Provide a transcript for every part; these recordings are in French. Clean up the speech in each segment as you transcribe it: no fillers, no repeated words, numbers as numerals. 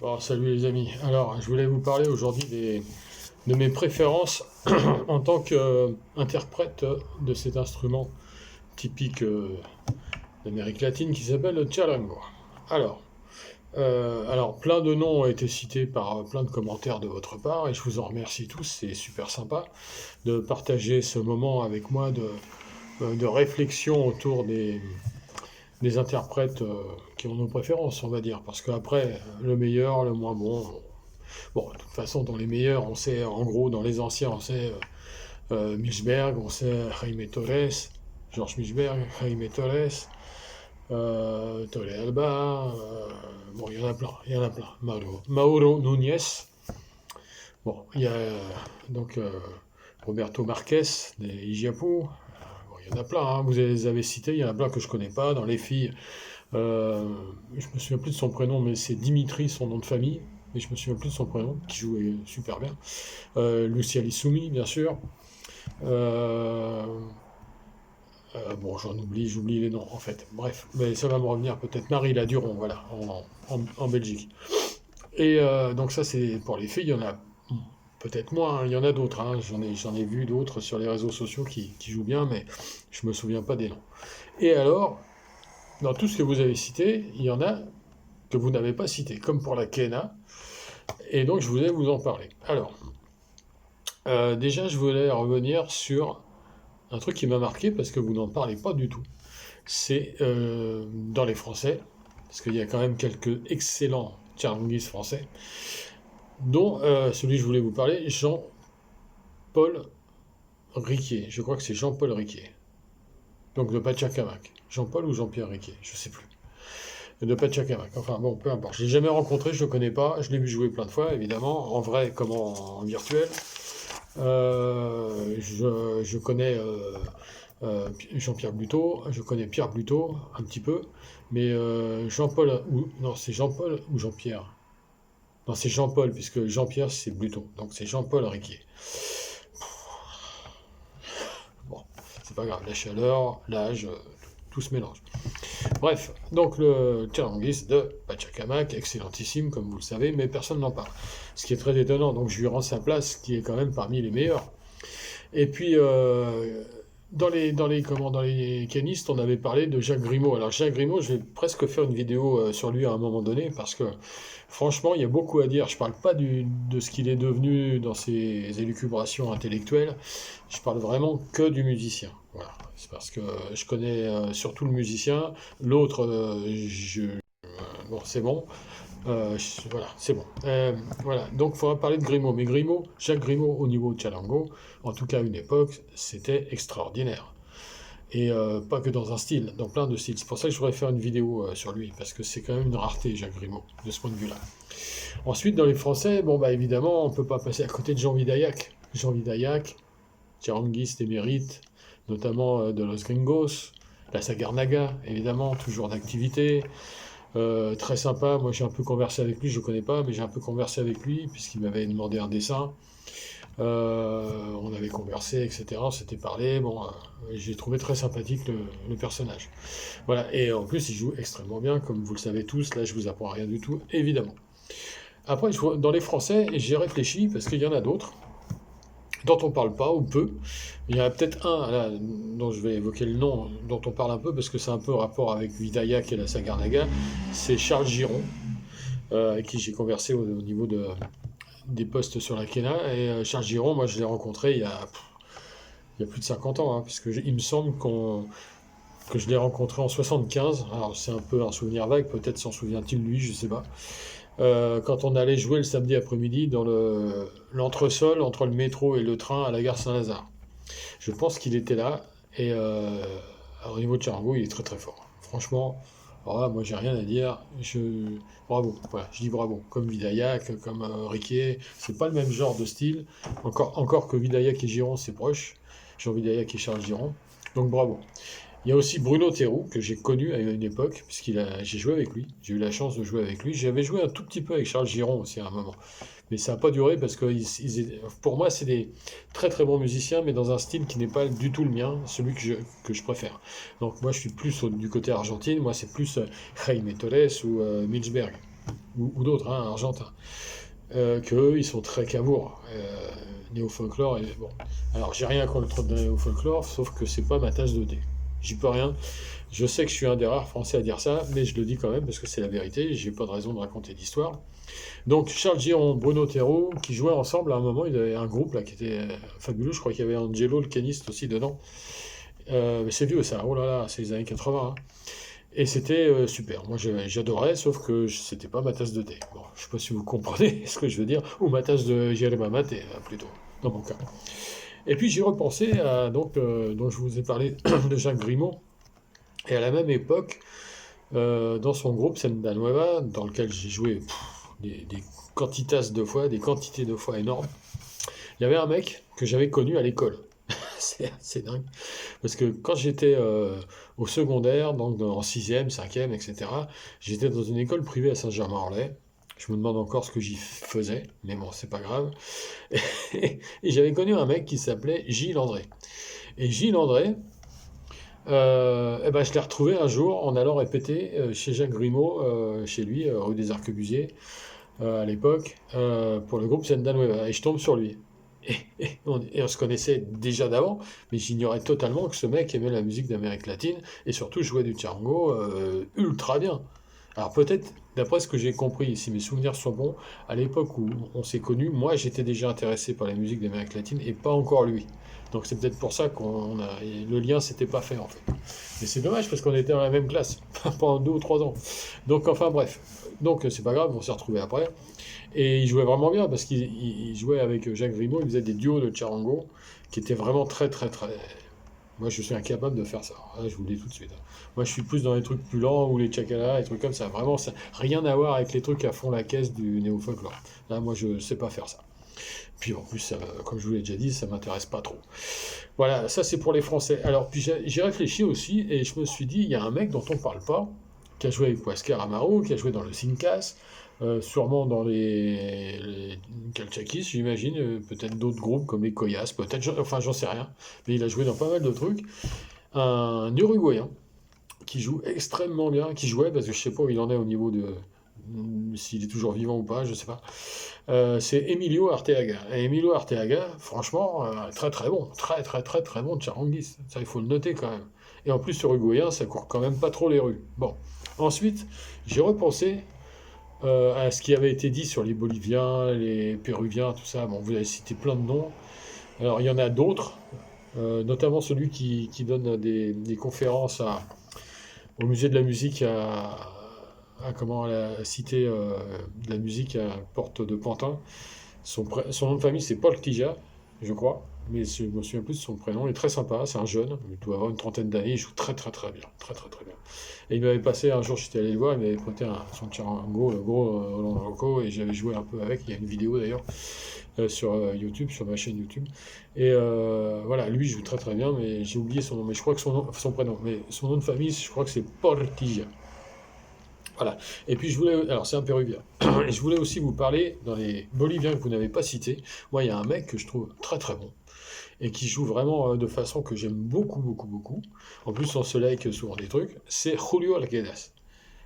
Bon, salut les amis. Alors, je voulais vous parler aujourd'hui de mes préférences en tant qu'interprète de cet instrument typique d'Amérique latine qui s'appelle le charango. Alors, plein de noms ont été cités par plein de commentaires de votre part et je vous en remercie tous. C'est super sympa de partager ce moment avec moi de réflexion autour des interprètes qui ont nos préférences, on va dire. Parce qu'après, le meilleur, le moins bon. Bon, de toute façon, dans les meilleurs, on sait, en gros, dans les anciens, on sait Milchberg, on sait Jaime Torres, Georges Milchberg, Jaime Torres, Torre Alba, bon, il y en a plein, il y en a plein. Mauro Núñez, bon, il y a donc Roberto Marquez, des Igiapu, bon, il y en a plein, hein, vous les avez cités, il y en a plein que je connais pas. Dans les filles, je me souviens plus de son prénom, mais c'est Dimitri, son nom de famille. Mais je me souviens plus de son prénom, qui jouait super bien. Lucia Lissumi, bien sûr. Euh, bon, j'oublie les noms, en fait. Bref, mais ça va me revenir peut-être. Marie Laduron, voilà, en Belgique. Et donc ça, c'est pour les filles, il y en a peut-être moins, hein, il y en a d'autres, hein, j'en ai vu d'autres sur les réseaux sociaux qui jouent bien, mais je me souviens pas des noms. Et alors, dans tout ce que vous avez cité, il y en a que vous n'avez pas cité, comme pour la Kena, et donc je voulais vous en parler. Alors, déjà, je voulais revenir sur un truc qui m'a marqué parce que vous n'en parlez pas du tout. C'est dans les Français, parce qu'il y a quand même quelques excellents charanguistes français, dont celui que je voulais vous parler, Jean-Paul Riquier. Je crois que c'est Jean-Paul Riquier. Donc de Pachacamac. Jean-Paul ou Jean-Pierre Riquier, je sais plus. De Pachacamac. Enfin bon, peu importe. Je l'ai jamais rencontré, je le connais pas. Je l'ai vu jouer plein de fois, évidemment, en vrai comme en virtuel. Je connais Jean-Pierre Bluteau, je connais Pierre Bluteau un petit peu, mais Jean-Paul, ou non, c'est Jean-Paul ou Jean-Pierre? Non, c'est Jean-Paul, puisque Jean-Pierre c'est Bluteau, donc c'est Jean-Paul Riquier. Bon, c'est pas grave, la chaleur, l'âge, tout se mélange. Bref, donc le charanguiste de Pachacamac, excellentissime, comme vous le savez, mais personne n'en parle. Ce qui est très étonnant, donc je lui rends sa place, qui est quand même parmi les meilleurs. Et puis, dans les canistes, on avait parlé de Jacques Grimaud. Alors, Jacques Grimaud, je vais presque faire une vidéo sur lui à un moment donné, parce que, franchement, il y a beaucoup à dire. Je parle pas de ce qu'il est devenu dans ses élucubrations intellectuelles, je parle vraiment que du musicien. Voilà. C'est parce que je connais surtout le musicien, l'autre, bon, c'est bon. Voilà, c'est bon. Voilà, donc il faudra parler de Grimaud. Mais Grimaud, Jacques Grimaud, au niveau de Chalango, en tout cas à une époque, c'était extraordinaire. Et pas que dans un style, dans plein de styles. C'est pour ça que je voudrais faire une vidéo sur lui, parce que c'est quand même une rareté, Jacques Grimaud, de ce point de vue-là. Ensuite, dans les Français, bon bah évidemment, on peut pas passer à côté de Jean Vidaillac. Jean Vidaillac, charanguiste émérite, notamment de Los Gringos, la Sagarnaga, évidemment, toujours d'activité. Très sympa, moi j'ai un peu conversé avec lui, je ne connais pas, mais j'ai un peu conversé avec lui, puisqu'il m'avait demandé un dessin. On avait conversé, etc. On s'était parlé, bon, j'ai trouvé très sympathique le personnage. Voilà, et en plus il joue extrêmement bien, comme vous le savez tous, là je vous apprends rien du tout, évidemment. Après, dans les Français, j'ai réfléchi, parce qu'il y en a d'autres, dont on parle pas, ou peu. Il y en a peut-être un, là, dont je vais évoquer le nom, dont on parle un peu, parce que c'est un peu rapport avec Vidaillac et la Sagarnaga, c'est Charles Giron, avec qui j'ai conversé au niveau des postes sur la Kena. Et Charles Giron, moi je l'ai rencontré il y a plus de 50 ans, hein, puisque il me semble que je l'ai rencontré en 75. Alors c'est un peu un souvenir vague, peut-être s'en souvient-il lui, je sais pas. Quand on allait jouer le samedi après-midi dans l'entresol entre le métro et le train à la gare Saint-Lazare. Je pense qu'il était là, et au niveau de Charango, il est très très fort. Franchement, alors là, moi j'ai rien à dire. Bravo, voilà, je dis bravo. Comme Vidaillac, comme Riquier, c'est pas le même genre de style. Encore que Vidaillac et Giron, c'est proche. Jean Vidaillac et Charles Giron. Donc bravo. Il y a aussi Bruno Théroux, que j'ai connu à une époque, j'ai joué avec lui, j'ai eu la chance de jouer avec lui. J'avais joué un tout petit peu avec Charles Giron aussi à un moment. Mais ça n'a pas duré parce que pour moi, c'est des très très bons musiciens, mais dans un style qui n'est pas du tout le mien, celui que je préfère. Donc moi, je suis plus du côté argentine, moi c'est plus Jaime Torres ou Milchberg. ou d'autres, hein, argentins, qu'eux, ils sont très cavours. Néo-folklore, et bon. Alors, j'ai rien contre le néo-folklore, sauf que c'est pas ma tasse de thé. J'y peux rien. Je sais que je suis un des rares Français à dire ça, mais je le dis quand même parce que c'est la vérité. J'ai pas de raison de raconter d'histoire. Donc, Charles Giron, Bruno Terreau, qui jouaient ensemble à un moment, il y avait un groupe là qui était fabuleux. Je crois qu'il y avait Angelo, le pianiste aussi dedans. Mais c'est vieux ça, oh là là, c'est les années 80, hein. Et c'était super. Moi, j'adorais, sauf que c'était pas ma tasse de thé. Bon, je sais pas si vous comprenez ce que je veux dire, ou ma tasse de Jerema Mate, plutôt, dans mon cas. Et puis, j'ai repensé à, donc, dont je vous ai parlé de Jacques Grimaud, et à la même époque, dans son groupe Senda Nueva, dans lequel j'ai joué des quantités de fois énormes, il y avait un mec que j'avais connu à l'école. C'est dingue. Parce que quand j'étais au secondaire, donc en 6e, 5e, etc., j'étais dans une école privée à Saint-Germain-en-Laye. Je me demande encore ce que j'y faisais, mais bon, c'est pas grave. Et j'avais connu un mec qui s'appelait Gilles André. Et Gilles André, eh ben, je l'ai retrouvé un jour en allant répéter chez Jacques Grimaud, chez lui, rue des Arquebusiers, à l'époque, pour le groupe Senda Nueva. Et je tombe sur lui. Et on se connaissait déjà d'avant, mais j'ignorais totalement que ce mec aimait la musique d'Amérique latine et surtout jouait du tango ultra bien. Alors peut-être, d'après ce que j'ai compris, si mes souvenirs sont bons, à l'époque où on s'est connus, moi j'étais déjà intéressé par la musique d'Amérique latine et pas encore lui. Donc c'est peut-être pour ça le lien s'était pas fait en fait. Mais c'est dommage parce qu'on était dans la même classe pendant 2 ou 3 ans. Donc enfin bref. Donc c'est pas grave, on s'est retrouvés après. Et il jouait vraiment bien parce qu'il jouait avec Jacques Grimaud, il faisait des duos de charango qui étaient vraiment très très très. Moi je suis incapable de faire ça. Là, je vous le dis tout de suite, hein. Moi je suis plus dans les trucs plus lents ou les chakalas, les trucs comme ça. Vraiment, ça rien à voir avec les trucs à fond la caisse du néo-folklore. Là, moi je sais pas faire ça. Puis en plus, comme je vous l'ai déjà dit, ça m'intéresse pas trop. Voilà, ça c'est pour les Français. Alors, puis j'ai réfléchi aussi et je me suis dit, il y a un mec dont on parle pas, qui a joué avec Huascar Amaro, qui a joué dans le Cincas, sûrement dans les Calchakis, j'imagine, peut-être d'autres groupes comme les Coyas, peut-être, enfin j'en sais rien, mais il a joué dans pas mal de trucs. Un Uruguayen qui joue extrêmement bien, qui jouait, parce que je sais pas où il en est au niveau de s'il est toujours vivant ou pas, je sais pas. C'est Emilio Arteaga. Et Emilio Arteaga, franchement, très très bon, très très très très bon de charanguiste. Ça, il faut le noter quand même. Et en plus, uruguayen, ça court quand même pas trop les rues. Bon. Ensuite, j'ai repensé à ce qui avait été dit sur les Boliviens, les Péruviens, tout ça. Bon, vous avez cité plein de noms. Alors, il y en a d'autres, notamment celui qui donne des conférences au musée de la musique à la cité de la musique à Porte de Pantin. Son nom de famille, c'est Paul Tija, je crois, mais je me souviens plus de son prénom. Il est très sympa, c'est un jeune, il doit avoir une trentaine d'années, il joue très très très bien, très très très bien. Et il m'avait passé, un jour j'étais allé le voir, il m'avait prêté son charango, le gros Roland Rocco, et j'avais joué un peu avec, il y a une vidéo d'ailleurs sur YouTube, sur ma chaîne YouTube. Et voilà, lui il joue très très bien, mais j'ai oublié son nom, mais je crois que son prénom, mais son nom de famille, je crois que c'est Paul Tija. Voilà. Et puis je voulais, alors c'est un péruvien. Et je voulais aussi vous parler dans les Boliviens que vous n'avez pas cités. Moi, il y a un mec que je trouve très très bon et qui joue vraiment de façon que j'aime beaucoup beaucoup beaucoup. En plus, on se like souvent des trucs. C'est Julio Alguedas.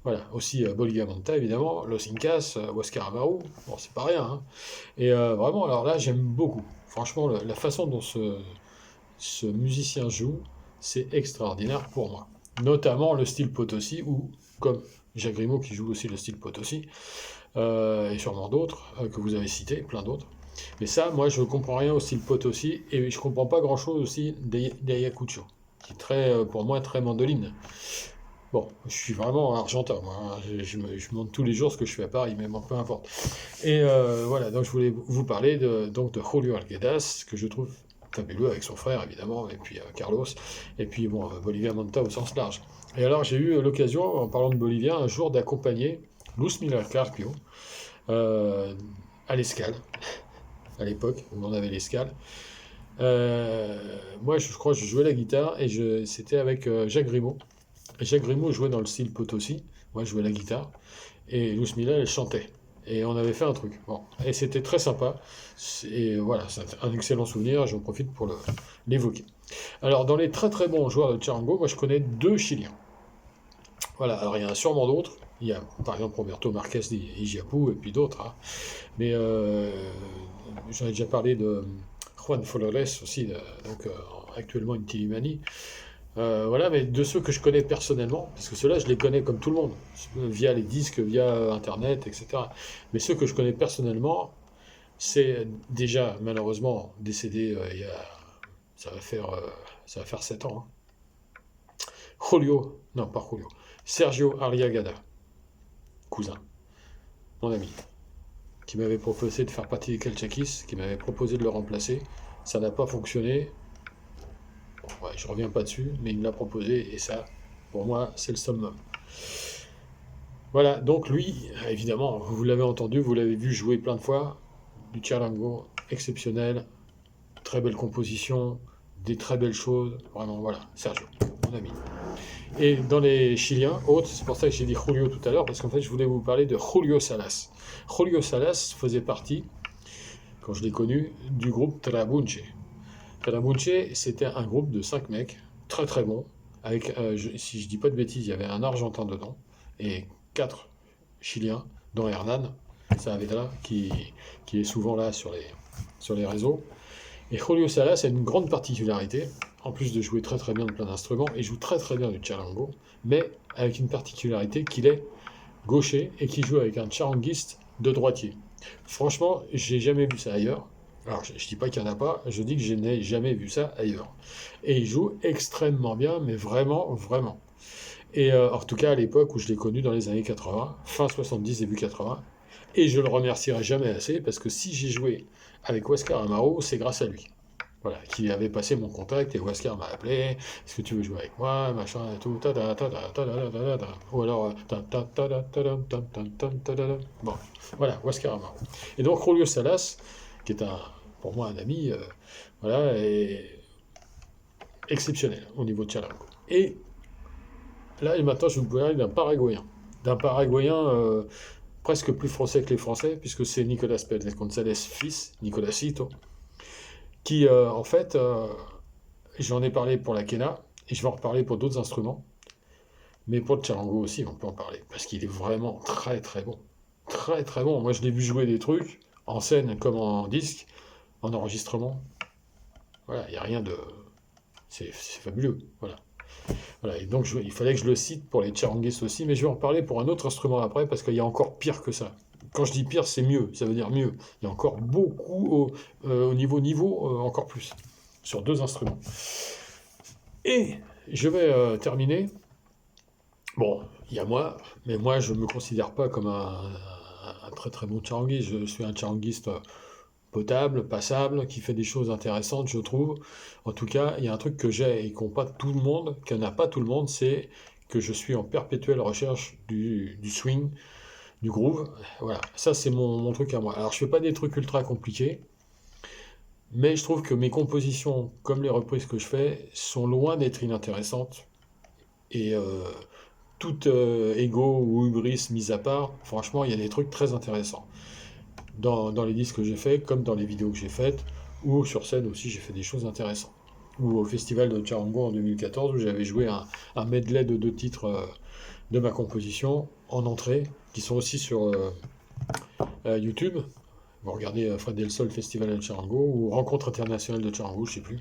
Voilà. Aussi Bolivia Monta évidemment, Los Incas, Huascar Amaru. Bon, c'est pas rien, hein. Et vraiment, alors là, j'aime beaucoup. Franchement, la façon dont ce musicien joue, c'est extraordinaire pour moi. Notamment le style Potosi, ou comme Jacques Grimaud qui joue aussi le style Potosi, et sûrement d'autres que vous avez cités, plein d'autres. Mais ça, moi, je ne comprends rien au style Potosi, et je ne comprends pas grand-chose aussi d'Ayacucho, qui est très, pour moi, très mandoline. Bon, je suis vraiment argentin, moi, hein. Je me demande tous les jours ce que je fais à Paris, mais bon, peu importe. Et voilà, donc je voulais vous parler donc de Julio Alguedas, que je trouve fabuleux avec son frère, évidemment, et puis Carlos, et puis bon, Bolivia Monta au sens large. Et alors, j'ai eu l'occasion, en parlant de Bolivien, un jour d'accompagner Luz Miller Carpio à l'escale, à l'époque où on avait l'escale. Moi, je crois que je jouais la guitare, et c'était avec Jacques Grimaud. Et Jacques Grimaud jouait dans le style Potosi, moi je jouais la guitare, et Luz Miller, elle chantait. Et on avait fait un truc. Bon. Et c'était très sympa. Et voilà, c'est un excellent souvenir, j'en profite pour l'évoquer. Alors, dans les très très bons joueurs de charango, moi je connais 2 Chiliens. Voilà, alors il y en a sûrement d'autres, Il y a par exemple Roberto Marquez d'Ijiapu et puis d'autres, hein. Mais j'en ai déjà parlé de Juan Flores aussi, donc actuellement une Tilimani. Voilà, mais de ceux que je connais personnellement, parce que ceux-là je les connais comme tout le monde, via les disques, via Internet, etc. Mais ceux que je connais personnellement, c'est déjà malheureusement décédé il y a, ça va faire, euh, ça va faire 7 ans, hein. Julio, non pas Julio, Sergio Arriagada, cousin, mon ami, qui m'avait proposé de faire partie des Calchakis, qui m'avait proposé de le remplacer. Ça n'a pas fonctionné. Bon, ouais, je reviens pas dessus, mais il me l'a proposé et ça, pour moi, c'est le summum. Voilà, donc lui, évidemment, vous l'avez entendu, vous l'avez vu jouer plein de fois, du charango exceptionnel, très belle composition, des très belles choses, vraiment, voilà, Sergio, mon ami. Et dans les Chiliens, autres, c'est pour ça que j'ai dit Julio tout à l'heure, parce qu'en fait, je voulais vous parler de Julio Salas. Julio Salas faisait partie, quand je l'ai connu, du groupe Trabunche. Trabunche, c'était un groupe de 5 mecs, très très bons, avec, si je dis pas de bêtises, il y avait un Argentin dedans, et 4 Chiliens, dont Hernan Saavedra, qui est souvent là sur les réseaux. Et Julio Salas a une grande particularité, en plus de jouer très très bien de plein d'instruments, il joue très très bien du charango, mais avec une particularité qu'il est gaucher et qu'il joue avec un charanguiste de droitier. Franchement, j'ai jamais vu ça ailleurs. Alors, je dis pas qu'il n'y en a pas, je dis que je n'ai jamais vu ça ailleurs. Et il joue extrêmement bien, mais vraiment, vraiment. Et en tout cas, à l'époque où je l'ai connu dans les années 80, fin 70, début 80, et je le remercierai jamais assez, parce que si j'ai joué avec Huáscar Amaro, c'est grâce à lui. Voilà, qui avait passé mon contact, et Huáscar m'a appelé, est-ce que tu veux jouer avec moi, machin et tout, ou alors, bon, voilà, Huáscar Amaro. Et donc, Julio Salas, qui est pour moi un ami, voilà, est exceptionnel au niveau de charango. Et là, et maintenant, je vais vous parler d'un Paraguayen. D'un Paraguayen presque plus français que les Français, puisque c'est Nicolas Pérez González, fils, Nicolasito, qui, en fait, j'en ai parlé pour la quena, et je vais en reparler pour d'autres instruments, mais pour le charango aussi, on peut en parler, parce qu'il est vraiment très très bon. Très très bon. Moi, je l'ai vu jouer des trucs, en scène comme en disque, en enregistrement. Voilà, il n'y a rien de... C'est fabuleux, voilà. Voilà, et donc il fallait que je le cite pour les charanguistes aussi, mais je vais en parler pour un autre instrument après, parce qu'il y a encore pire que ça. Quand je dis pire, c'est mieux, ça veut dire mieux. Il y a encore beaucoup au niveau, encore plus, sur 2 instruments. Et je vais terminer. Bon, il y a moi, mais moi je ne me considère pas comme un très très bon charanguiste. Je suis un charanguiste potable, passable, qui fait des choses intéressantes, je trouve. En tout cas, il y a un truc que j'ai et qu'ont pas tout le monde, qu'en a pas tout le monde, c'est que je suis en perpétuelle recherche du swing, du groove. Voilà, ça c'est mon truc à moi. Alors je fais pas des trucs ultra compliqués, mais je trouve que mes compositions, comme les reprises que je fais, sont loin d'être inintéressantes. Et tout ego ou hubris mis à part, franchement, il y a des trucs très intéressants. Dans les disques que j'ai faits, comme dans les vidéos que j'ai faites, ou sur scène aussi, j'ai fait des choses intéressantes. Ou au festival de Charango en 2014, où j'avais joué un medley de 2 titres de ma composition en entrée, qui sont aussi sur YouTube. Vous regardez Fred Del Sol Festival de Charango, ou Rencontre internationale de Charango, je sais plus,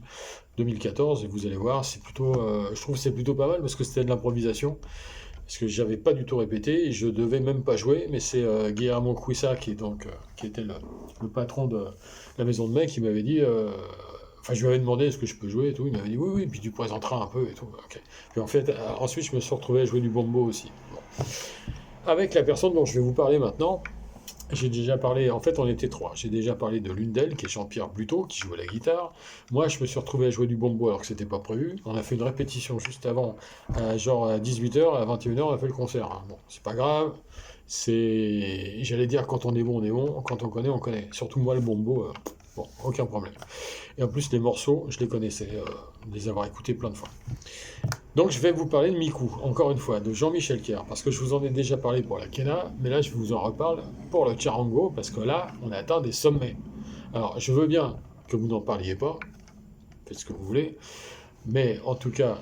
2014, et vous allez voir, c'est plutôt, je trouve que c'est plutôt pas mal, parce que c'était de l'improvisation, parce que j'avais pas du tout répété, et je devais même pas jouer, mais c'est Guillermo Cuisa, qui était le patron de la maison de mai, qui m'avait dit, enfin je lui avais demandé est-ce que je peux jouer et tout, il m'avait dit oui, oui, puis tu présenteras un peu et tout, ok. Puis en fait, ensuite je me suis retrouvé à jouer du bombo aussi. Bon. Avec la personne dont je vais vous parler maintenant, j'ai déjà parlé, en fait on était 3, j'ai déjà parlé de l'une d'elles, qui est Jean-Pierre Bluteau, qui jouait la guitare. Moi je me suis retrouvé à jouer du bombo alors que c'était pas prévu. On a fait une répétition juste avant, genre à 18h, à 21h on a fait le concert, hein. Bon, c'est pas grave, j'allais dire quand on est bon, quand on connaît. Surtout moi le bombo, bon, aucun problème. Et en plus les morceaux, je les connaissais, les avoir écoutés plein de fois. Donc je vais vous parler de Miku, encore une fois, de Jean-Michel Kerr, parce que je vous en ai déjà parlé pour la quena, mais là je vous en reparle pour le charango, parce que là on a atteint des sommets. Alors je veux bien que vous n'en parliez pas, faites ce que vous voulez, mais en tout cas,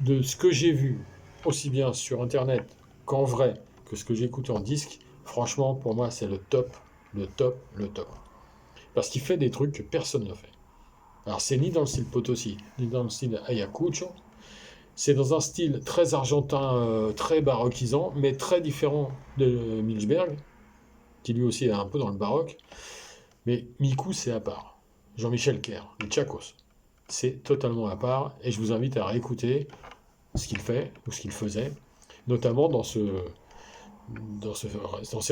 de ce que j'ai vu, aussi bien sur internet qu'en vrai, que ce que j'ai écouté en disque, franchement, pour moi, c'est le top, le top, le top. Parce qu'il fait des trucs que personne ne fait. Alors, c'est ni dans le style Potosi, ni dans le style Ayacucho. C'est dans un style très argentin, très baroquisant, mais très différent de Milchberg, qui lui aussi est un peu dans le baroque. Mais Miku, c'est à part. Jean-Michel Kerr, les Tchakos. C'est totalement à part, et je vous invite à réécouter ce qu'il fait, ou ce qu'il faisait, notamment dans ces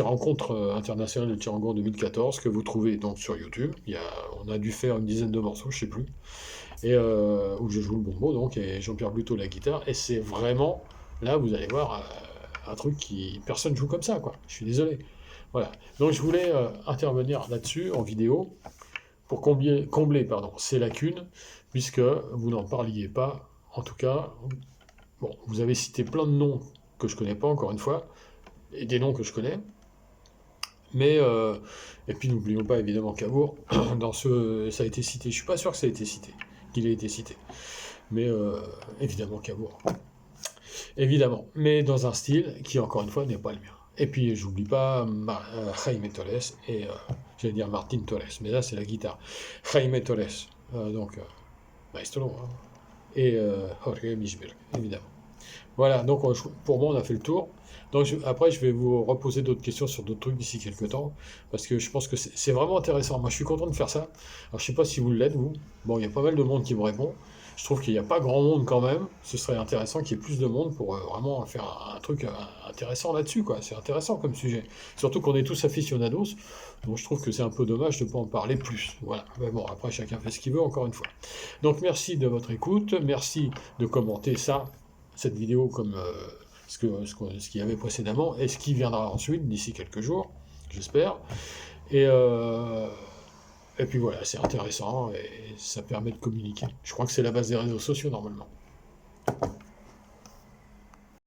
rencontres internationales de Tirango en 2014, que vous trouvez donc sur YouTube. On a dû faire une dizaine de morceaux, je sais plus, et où je joue le bonbon, donc, et Jean-Pierre Bluteau la guitare, et c'est vraiment, là, vous allez voir, un truc qui... Personne joue comme ça, quoi. Je suis désolé. Voilà. Donc je voulais intervenir là-dessus, en vidéo, pour combler ces lacunes, puisque vous n'en parliez pas, en tout cas. Bon, vous avez cité plein de noms que je connais pas, encore une fois, et des noms que je connais, mais, et puis n'oublions pas évidemment Cabourg, ça a été cité, je suis pas sûr que ça a été cité, qu'il ait été cité, mais évidemment Cabourg, évidemment, mais dans un style qui, encore une fois, n'est pas le mien. Et puis, j'oublie pas Jaime Torres et, j'allais dire Martin Torres, mais là, c'est la guitare. Jaime Torres, donc, maestro, hein, et Jorge Milchberg, évidemment. Voilà, donc pour moi, on a fait le tour. Donc après, je vais vous reposer d'autres questions sur d'autres trucs d'ici quelques temps, parce que je pense que c'est vraiment intéressant. Moi, je suis content de faire ça. Alors, je sais pas si vous l'êtes, vous. Bon, il y a pas mal de monde qui me répond. Je trouve qu'il n'y a pas grand monde quand même. Ce serait intéressant qu'il y ait plus de monde pour vraiment faire un truc intéressant là-dessus, quoi. C'est intéressant comme sujet. Surtout qu'on est tous aficionados, donc je trouve que c'est un peu dommage de ne pas en parler plus. Voilà. Mais bon, après, chacun fait ce qu'il veut, encore une fois. Donc, merci de votre écoute. Merci de commenter cette vidéo comme ce qu'il y avait précédemment et ce qui viendra ensuite d'ici quelques jours, j'espère. Et, et puis voilà, c'est intéressant et ça permet de communiquer. Je crois que c'est la base des réseaux sociaux normalement.